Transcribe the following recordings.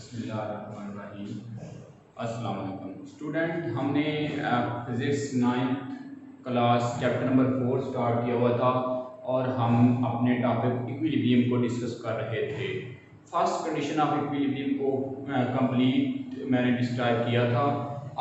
बिस्मिल्लाहिर्रहमानिर्रहीम। अस्सलाम वालेकुम स्टूडेंट, हमने physics 9th class chapter number 4 start किया हुआ था और हम अपने टॉपिक इक्विलिब्रियम को डिस्कस कर रहे थे। फर्स्ट कंडीशन ऑफ इक्विलिब्रियम को कंप्लीट मैंने डिस्क्राइब किया था।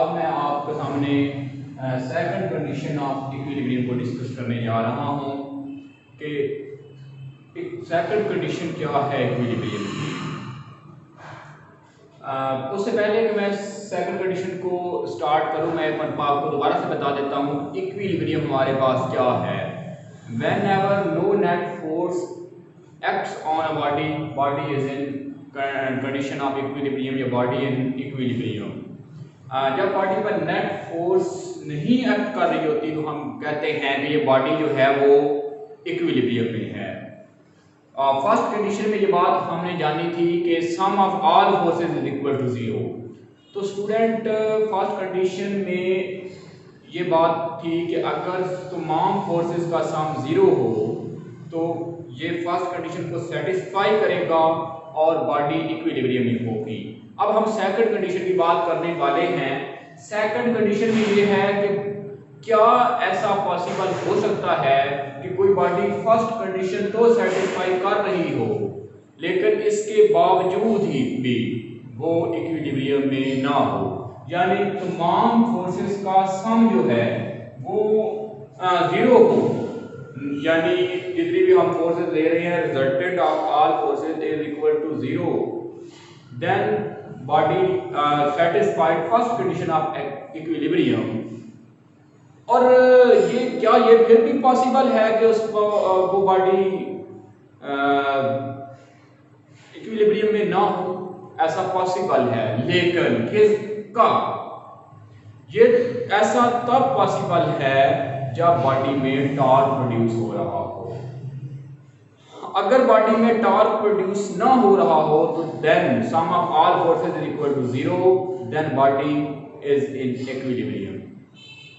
अब मैं आपके सामने सेकंड कंडीशन ऑफ इक्विलिब्रियम को डिस्कस करने जा रहा हूँ कि सेकंड कंडीशन क्या है इक्विलिब्रियम की। उससे पहले कि मैं सेकंड कंडीशन को स्टार्ट करूं, मैं एक बार आपको दोबारा से बता देता हूं इक्विलिब्रियम हमारे पास क्या है। Whenever no net force acts on a body, body is in condition of equilibrium या बॉडी इन इक्विलिब्रियम। जब बॉडी पर नेट फोर्स नहीं एक्ट कर रही होती तो हम कहते हैं कि ये बॉडी जो है वो इक्विलिब्रियम में है। फर्स्ट कंडीशन में ये बात हमने जानी थी कि sum of all forces is equal to zero. तो स्टूडेंट फर्स्ट कंडीशन में ये बात थी कि अगर तमाम फोर्सेस का सम जीरो हो तो ये फर्स्ट कंडीशन को सेटिस्फाई करेगा और बॉडी इक्विलिब्रियम में होगी। अब हम सेकंड कंडीशन की बात करने वाले हैं। सेकंड कंडीशन में ये है कि क्या ऐसा पॉसिबल हो सकता है कि कोई बॉडी फर्स्ट कंडीशन तो सेटिस्फाई कर रही हो लेकिन इसके बावजूद ही भी वो इक्विलिब्रियम में ना हो, यानी तमाम फोर्सेस का सम जो है वो जीरो हो, यानी जितनी भी हम फोर्सेस ले रहे हैं resultant of all forces is equal to zero, then body satisfied first condition of equilibrium. और ये फिर भी पॉसिबल है कि उसको वो बॉडी इक्विलिब्रियम में ना हो, ऐसा पॉसिबल है। लेकिन किसका ये ऐसा तब पॉसिबल है जब बॉडी में टॉर्क प्रोड्यूस हो रहा हो। अगर बॉडी में टॉर्क प्रोड्यूस ना हो रहा हो तो then sum of all forces is equal to zero, then body is in equilibrium.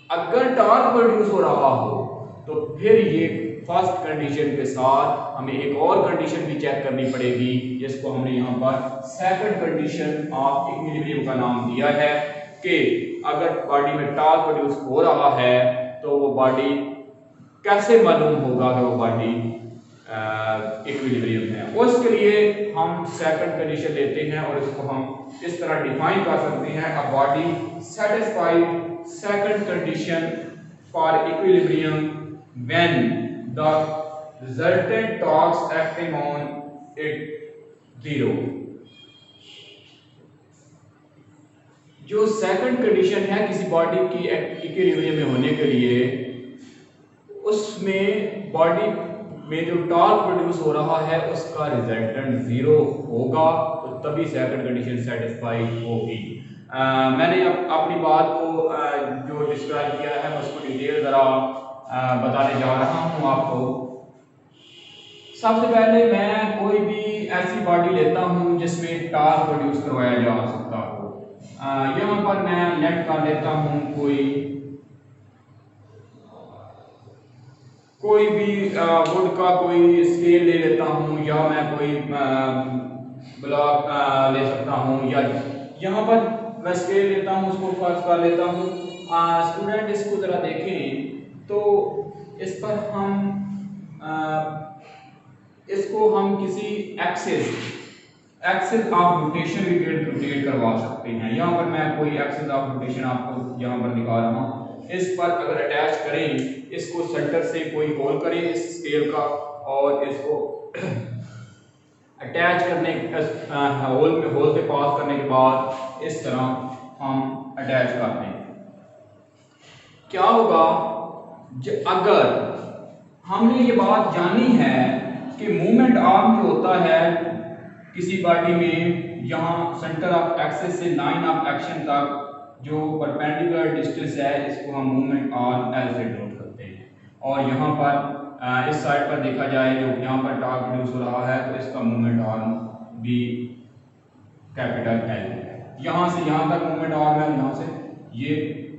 अगर टॉर्क प्रोड्यूस हो रहा हो तो फिर ये फर्स्ट कंडीशन के साथ हमें एक और कंडीशन भी चेक करनी पड़ेगी जिसको हमने यहाँ पर सेकंड कंडीशन ऑफ इक्विलिब्रियम का नाम दिया है कि अगर बॉडी में टॉर्क प्रोड्यूस हो रहा है तो वो बॉडी कैसे मालूम होगा कि वो बॉडी इक्विलिब्रियम है। उसके लिए हम सेकंड कंडीशन लेते हैं और इसको हम इस तरह डिफाइन कर सकते हैं, a body satisfied second condition for equilibrium when the resultant torques acting on it zero। जो सेकंड कंडीशन है किसी बॉडी की इक्विलिब्रियम में होने के लिए, उसमें बॉडी में जो टॉर्क प्रोड्यूस हो रहा है उसका रिजल्टेंट जीरो होगा तो तभी सेकंड कंडीशन सेटिस्फाई होगी। मैंने अपनी बात को जो डिस्क्राइब किया है मैं उसको डिटेल ज़रा बताने जा रहा हूँ आपको। सबसे पहले मैं कोई भी ऐसी बॉडी लेता हूँ जिसमें टॉर्क प्रोड्यूस करवाया जा सकता हो। यहाँ पर मैं लेट कर लेता हूँ कोई भी वुड का कोई स्केल ले लेता हूँ या मैं कोई ब्लॉक ले सकता हूँ, या यहाँ पर मैं स्केल लेता हूँ उसको फर्स्ट कर लेता हूँ। स्टूडेंट इसको ज़रा देखें तो इस पर इसको हम किसी एक्सिस ऑफ रोटेशन भी रोटेट करवा सकते हैं। यहाँ पर मैं कोई एक्सिस ऑफ रोटेशन आपको यहाँ पर दिखा रहा हूँ। इस पर अगर अटैच करें, इसको सेंटर से कोई होल करें इस स्केल का और इसको अटैच करने होल से पास करने के बाद इस तरह हम अटैच कर दें, क्या होगा अगर हमने ये बात जानी है कि मूवमेंट आर्म जो होता है किसी बॉडी में, यहाँ सेंटर ऑफ एक्सिस से लाइन ऑफ एक्शन तक जो परपेंडिकुलर डिस्टेंस है इसको हम मूवमेंट आर्म एल से डिनोट करते हैं। और यहाँ पर इस साइड पर देखा जाए जो यहाँ पर टॉर्क प्रोड्यूस हो रहा है तो इसका मूवमेंट आर्म भी कैपिटल एल है। यहाँ से यहाँ तक मूवमेंट आर्म है, यहाँ से ये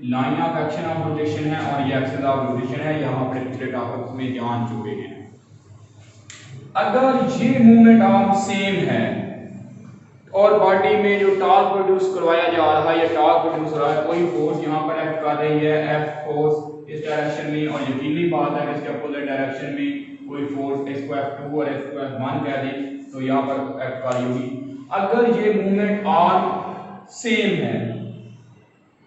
line of action of rotation है और ये एक्सिस ऑफ रोटेशन है, यहाँ पर पिछले टॉपिक में जान चुके हैं। अगर ये मूवमेंट आर्म सेम है और बॉडी में जो टॉर्क प्रोड्यूस करवाया जा रहा है या टॉर्क प्रोड्यूस हो रहा है, कोई फोर्स यहाँ पर एक्ट कर रही है, एफ फोर्स इस डायरेक्शन में, और यकीनी बात है कि इसके अपोजिट डायरेक्शन में कोई फोर्स, इसको F2 और इसको F1 कह दें, तो यहाँ पर एक्ट कर रही होगी। अगर ये मूवमेंट आर्म सेम है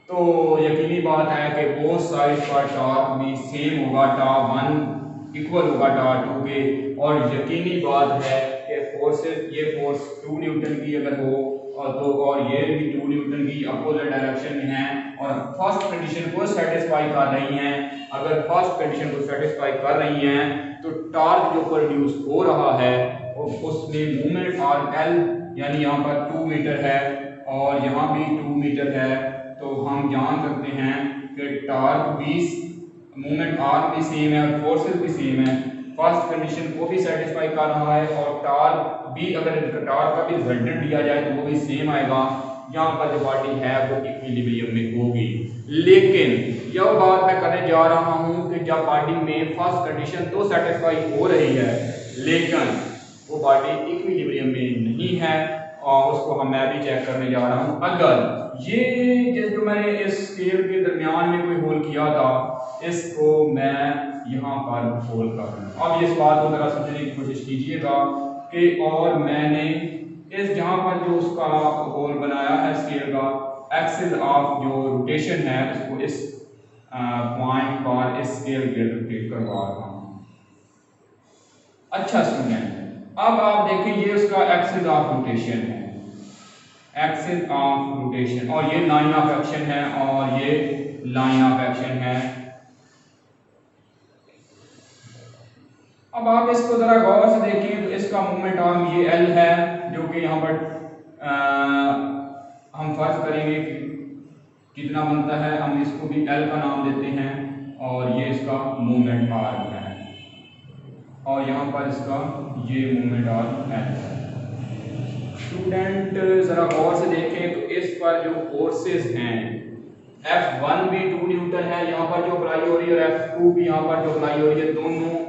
तो यकीनी बात है कि बोथ साइड का टॉर्क भी सेम होगा, टॉर्क 1 इक्वल होगा टॉर्क 2 के, और यकीनी बात है कि फोर्सेस, ये फोर्स 2 न्यूटन की अगर हो और ये भी 2 न्यूटन की अपोजिट डायरेक्शन में है और फर्स्ट कंडीशन को सेटिस्फाई कर रही हैं, अगर फर्स्ट कंडीशन को सेटिस्फाई कर रही हैं तो टॉर्क जो प्रोड्यूस हो रहा है उसमें मूवमेंट आर्म L यानी यहाँ पर 2 मीटर है और यहाँ भी 2 मीटर है, तो हम जान सकते हैं कि टॉर्क भी, मूवमेंट आर्म भी सेम है और फोर्सेस भी सेम है, फर्स्ट कंडीशन को भी सेटिस्फाई कर रहा है और टॉर्क भी, अगर टॉर्क का भी रिजल्टेंट दिया जाए तो वो भी सेम आएगा, यहाँ पर जो बॉडी है वो इक्विलिब्रियम में होगी। लेकिन यह बात मैं करने जा रहा हूँ कि जब बॉडी में फर्स्ट कंडीशन तो सेटिस्फाई हो रही है लेकिन वो बॉडी इक्विलिब्रियम में नहीं है, और उसको मैं भी चेक करने जा रहा हूँ। अगर ये जो मैंने इस स्केल के दरमियान में कोई होल किया था, इसको मैं यहाँ पर होल कर रहा हूँ। अब इस बात को जरा समझने की कोशिश कीजिएगा कि, और मैंने इस जहाँ पर जो उसका होल बनाया है स्केल का, एक्सिस ऑफ जो रोटेशन है उसको इस पॉइंट पर इस स्केल के रोटेट करवा रहा हूँ। अच्छा सुनिए, अब आप देखिए ये उसका एक्सिस ऑफ रोटेशन है, एक्सिस ऑफ रोटेशन, और ये लाइन ऑफ एक्शन है और ये लाइन ऑफ एक्शन है। अब आप इसको जरा गौर से देखिए तो इसका मूवमेंट आर्म ये L है जो कि यहाँ पर हम फर्ज करेंगे कि कितना बनता है, हम इसको भी L का नाम देते हैं और ये इसका मूवमेंट आर्म है और यहाँ पर इसका ये मूवमेंट आर्म है। स्टूडेंट जरा गौर से देखें तो इस पर जो फोर्सेस हैं, F1 भी 2 न्यूटन है यहाँ पर जो अप्लाई हो रही है और F2 भी यहाँ पर जो अप्लाई हो रही है, दोनों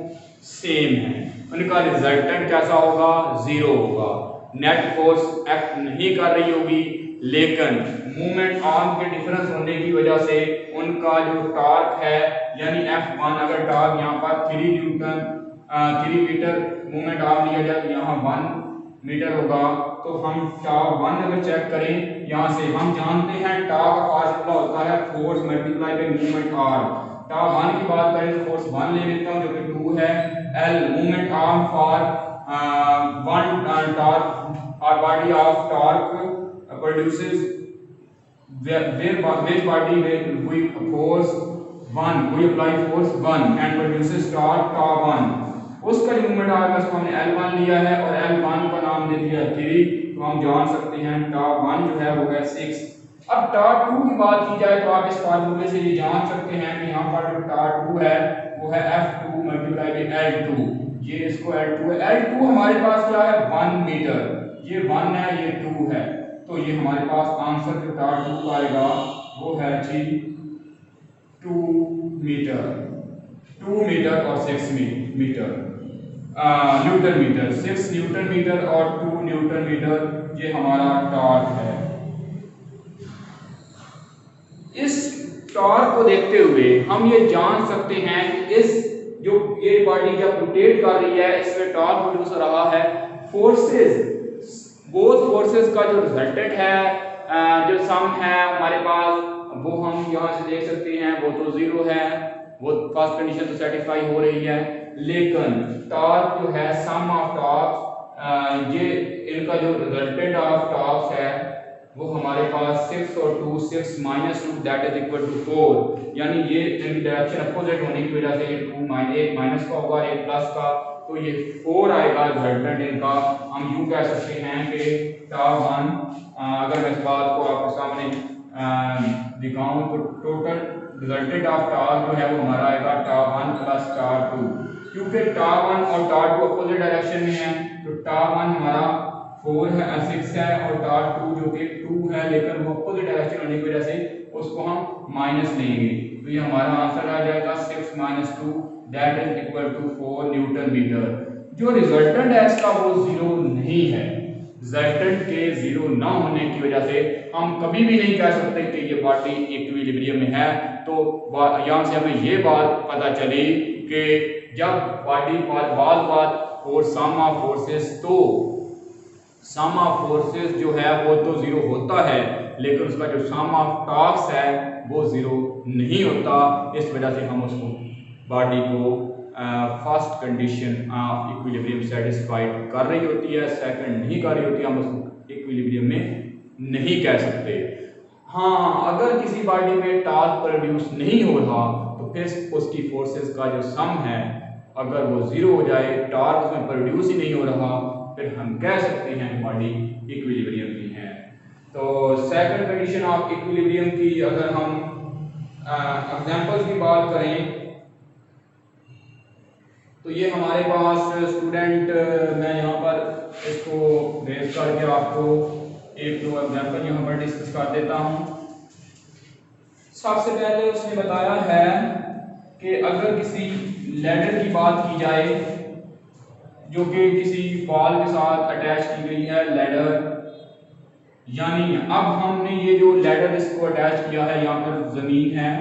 सेम है, उनका रिजल्टेंट कैसा होगा, 0 होगा, नेट फोर्स एक्ट नहीं कर रही होगी, लेकिन मूवमेंट आर्म के डिफरेंस होने की वजह से उनका जो टॉर्क है यानी F1, अगर टॉर्क यहाँ पर 3 मीटर मूवमेंट आर्म लिया जाए तो यहाँ 1 मीटर होगा, तो हम टॉर्क 1 अगर चेक करें यहाँ से, हम जानते हैं टॉर्क का फार्मूला होता है force multiply by movement arm. Torque 1 की बात करें तो फोर्स 1 ले लेता हूँ जो कि 2 है, L movement arm for 1 torque और body of torque produces which body we force 1, we apply force 1 and produces torque 1, उसका जो मूवमेंट आर्म है उसको हमने L1 लिया है और L1 का नाम दे दिया 3, तो हम जान सकते हैं टॉर्क 1 जो है वो है 6। अब टॉर्क 2 की बात की जाए तो आप इस फार्मूले से ये जान सकते हैं कि यहाँ पर जो टॉर्क 2 है वो है F2 मल्टीप्लाई बाय L2, ये इसको L2 है, L2 हमारे पास क्या है 1 मीटर, ये 1 है ये 2 है, तो ये हमारे पास आंसर जो टॉर्क 2 का आएगा वो है जी 2 मीटर और 6 metre newton metre, 6 newton metre और 2 न्यूटन मीटर, ये हमारा टॉर्क है। इस टॉर्क को देखते हुए हम ये जान सकते हैं कि इस जो ये बॉडी जब रोटेट कर रही है इसमें टॉर्क प्रोड्यूस हो रहा है, फोर्सेस, बोथ फोर्सेस का जो रिजल्टेंट है जो सम है हमारे पास वो हम यहाँ से देख सकते हैं, वो तो 0 है, वो फर्स्ट कंडीशन तो सेटिस्फाई हो रही है, लेकिन टॉर्क जो है सम ऑफ टॉर्क, ये इनका जो रिजल्टेंट ऑफ टॉर्क है वो हमारे पास 6 और 2, 6 minus 2 that is equal to 4, यानी ये इनकी डायरेक्शन अपोजिट होने की वजह से ये 2 1 माइनस का होगा, 1 प्लस का, तो ये 4 आएगा रिजल्टेंट इनका। हम यूं कह सकते हैं कि टॉर्क 1, अगर मैं इस बात को आपके सामने दिखाऊं तो टोटल रिजल्टेंट ऑफ टॉर्क जो है वो हमारा आएगा टॉर्क 1 प्लस टॉर्क 2, क्योंकि टॉर्क 1 और टॉर्क 2 अपोजिट डायरेक्शन में है, तो टॉर्क 1 हमारा 4 है 6 है और टॉर्क 2 जो कि 2 है लेकिन वो अपोजिट डायरेक्शन होने की वजह से उसको हम माइनस लेंगे, तो ये हमारा आंसर आ जाएगा 6 minus 2 that is equal to 4 newton metre. जो रिजल्टेंट है इसका वो 0 नहीं है, रिजल्टेंट के जीरो ना होने की वजह से हम कभी भी नहीं कह सकते कि ये बॉडी इक्विलिब्रियम में है। तो यहाँ से हमें ये बात पता चली कि जब बॉडी बात और सम ऑफ फोर्सेस, तो सम ऑफ फोर्सेस जो है वो तो जीरो होता है, लेकिन उसका जो सम ऑफ टॉर्क्स है वो जीरो नहीं होता। इस वजह से हम उसको बॉडी को first condition of equilibrium satisfied कर रही होती है, सेकंड नहीं कर रही होती, हम उसको इक्विलिब्रियम में नहीं कह सकते। हाँ, अगर किसी बॉडी में टॉर्क प्रोड्यूस नहीं हो रहा तो फिर उसकी फोर्सेस का जो सम है अगर वो जीरो हो जाए, टॉर्क उसमें प्रोड्यूस ही नहीं हो रहा, फिर हम कह सकते हैं कि बॉडी इक्विलिब्रियम में है। तो सेकंड कंडीशन ऑफ इक्विलिब्रियम की अगर हम एग्जांपल्स की बात करें तो ये हमारे पास स्टूडेंट, मैं यहाँ पर इसको बेस करके आपको एक दो एग्जांपल यहाँ पर डिस्कस कर देता हूँ। सबसे पहले उसने बताया है कि अगर किसी लैडर की बात की जाए जो कि किसी वॉल के साथ अटैच की गई है लैडर, यानी अब हमने ये जो लैडर इसको अटैच किया है, यहाँ पर ज़मीन है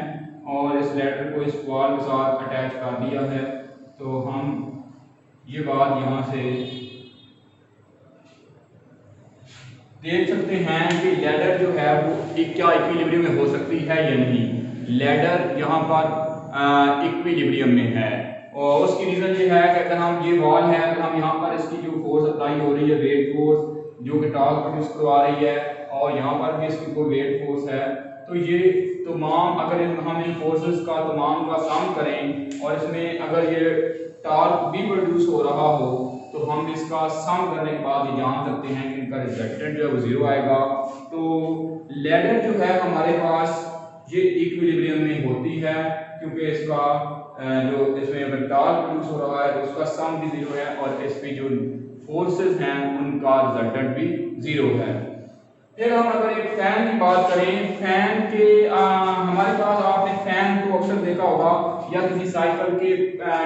और इस लैडर को इस वॉल के साथ अटैच कर दिया है, तो हम ये बात यहाँ से देख सकते हैं कि लैडर जो है वो क्या इक्विलिब्रियम में हो सकती है या नहीं। लैडर यहाँ पर इक्विलिब्रियम में है और उसकी रीज़न ये है कि अगर हम ये वॉल है, अगर हम यहाँ पर इसकी जो फोर्स अप्लाई हो रही है, वेट फोर्स जो कि टॉर्क प्रोड्यूस करवा रही है, और यहाँ पर भी इसकी कोई वेट फोर्स है, तो ये तमाम अगर हम इन फोर्सेस का तमाम का सम करें और इसमें अगर ये टॉर्क भी प्रोड्यूस हो रहा हो तो हम इसका सम करने के बाद ये जान सकते हैं कि इनका रिजल्टेंट जो है वो जीरो आएगा। तो लैडर जो है हमारे पास ये इक्विलिब्रियम में होती है क्योंकि इसका जो इसमें अगर टॉर्क प्रोड्यूस हो रहा है तो उसका सम भी जीरो है और इस पे जो फोर्सेस हैं उनका रिजल्टेंट भी जीरो है। फिर हम अगर एक फैन की बात करें, फैन के हमारे पास आपने फैन को अक्सर देखा होगा या किसी साइकिल के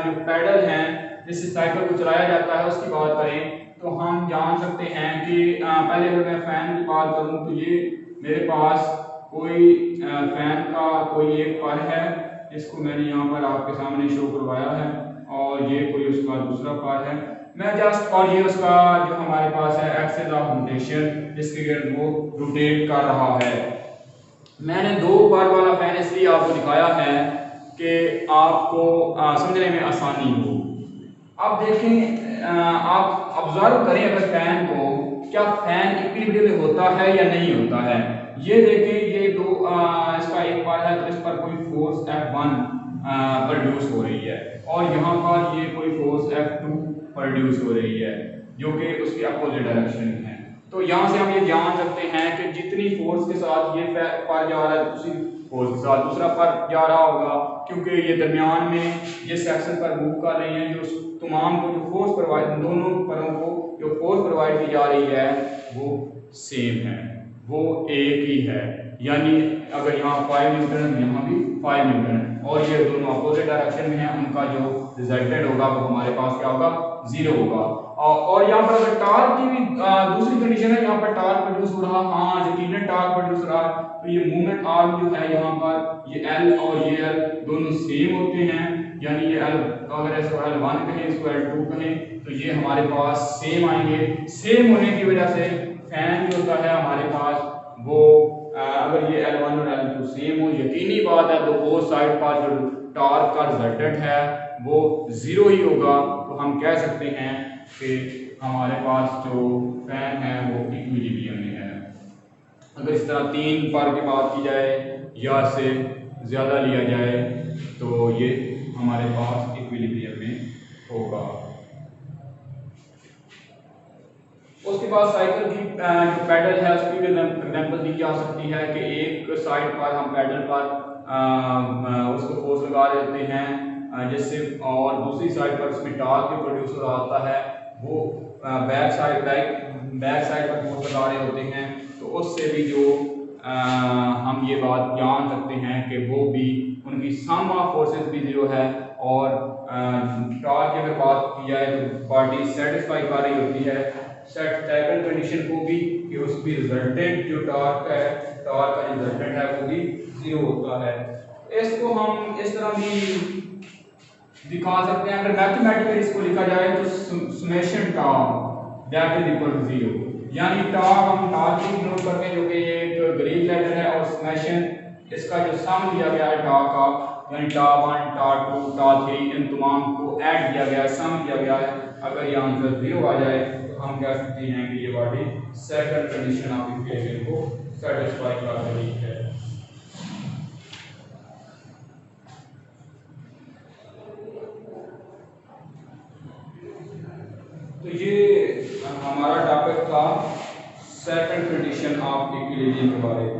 जो पैडल हैं जिससे साइकिल को चलाया जाता है उसकी बात करें तो हम जान सकते हैं कि पहले अगर मैं फैन की बात करूं तो ये मेरे पास कोई फैन का कोई एक पर है, इसको मैंने यहाँ पर आपके सामने शो करवाया है, और ये कोई उसका दूसरा पर है। मैं जस्ट और ये उसका जो हमारे पास है एक्सेस ऑफ रोटेशन जिसके गिर्द वो रोटेट कर रहा है। मैंने दो बार वाला फैन इसलिए आपको दिखाया है कि आपको समझने में आसानी हो। अब देखें, आप ऑब्जर्व करें अगर फैन को, क्या फैन इक्विलिब्रियम में होता है या नहीं होता है। ये देखें, ये दो इसका एक बार है तो इस पर कोई फोर्स F1 प्रोड्यूस हो रही है और यहाँ पर ये कोई फोर्स F2 प्रोड्यूस हो रही है जो कि उसके अपोजिट डायरेक्शन में है। तो यहाँ से हम ये जान सकते हैं कि जितनी फोर्स के साथ ये पर जा रहा है उसी फोर्स के साथ दूसरा पर जा रहा होगा, क्योंकि ये दरमियान में जिस सेक्शन पर मूव कर रही हैं, जो तमाम को जो फोर्स प्रोवाइड, दोनों परों को जो फोर्स प्रोवाइड की जा रही है वो सेम है, वो एक ही है। यानी अगर यहाँ 5 न्यूटन है यहाँ भी 5 न्यूटन है और ये दोनों अपोजिट डायरेक्शन में है, उनका जो रिजल्टेंट होगा वो हमारे पास क्या होगा, जीरो होगा। और यहाँ पर अगर टॉर्क की भी दूसरी कंडीशन है, यहाँ पर टॉर्क प्रोड्यूस हो रहा, हाँ यकीनन टॉर्क प्रोड्यूस हो रहा है, तो ये मूवमेंट आर्म जो है यहाँ पर ये L और ये L दोनों सेम होते हैं, यानी ये L अगर इसको L1 कहें इसको L2 कहें तो ये हमारे पास सेम आएंगे। सेम होने की वजह से फैन जो होता है हमारे पास वो अगर ये L1 और L2 सेम हो, यकीनी बात है तो बोथ साइड पर जो टॉर्क का रिजल्टेंट है वो जीरो ही होगा। तो हम कह सकते हैं कि हमारे पास जो फैन है वो इक्विलिब्रियम में है। अगर इस तरह 3 पर की बात की जाए या से ज़्यादा लिया जाए तो ये हमारे पास इक्विलिब्रियम में होगा। उसके बाद साइकिल की जो पैडल है उसकी भी एग्जाम्पल दी जा सकती है कि एक साइड पर हम पैडल पर उसको फोर्स लगा देते हैं जिससे, और दूसरी साइड पर उसमें टॉर्क भी प्रोड्यूस हो रहा होता है, वो बैक साइड पर फोर्स लगा रहे होते हैं, तो उससे भी जो हम ये बात जान सकते हैं कि वो भी उनकी सम ऑफ फोर्सेस भी जीरो है। और टॉर्क की अगर बात की जाए तो बॉडी सेटिस्फाई कर रही होती है, सेकंड कंडीशन को भी कि उसकी रिजल्टेंट जो टॉर्क है, टॉर्क का रिजल्टेंट है वो भी 0 होता है। इसको हम इस तरह भी दिखा सकते हैं, अगर मैथमेटिकली इसको लिखा जाए तो summation torque that is equal to 0, यानी टॉर्क हम टॉर्क की नोट करते हैं जो कि एक ग्रीक लेटर है, और समेशन इसका जो सम दिया गया है टॉर्क का, यानी टॉप 1 टॉप 2 टॉप 3 इन तमाम को ऐड किया गया है, सम किया गया है। अगर ये आंसर 0 आ जाए तो हम कह सकते हैं कि ये body second condition of equation को सेटिस्फाई कर रही है। तो ये हमारा टॉपिक था सेकंड कंडीशन ऑफ इक्विलिब्रियम के बारे में।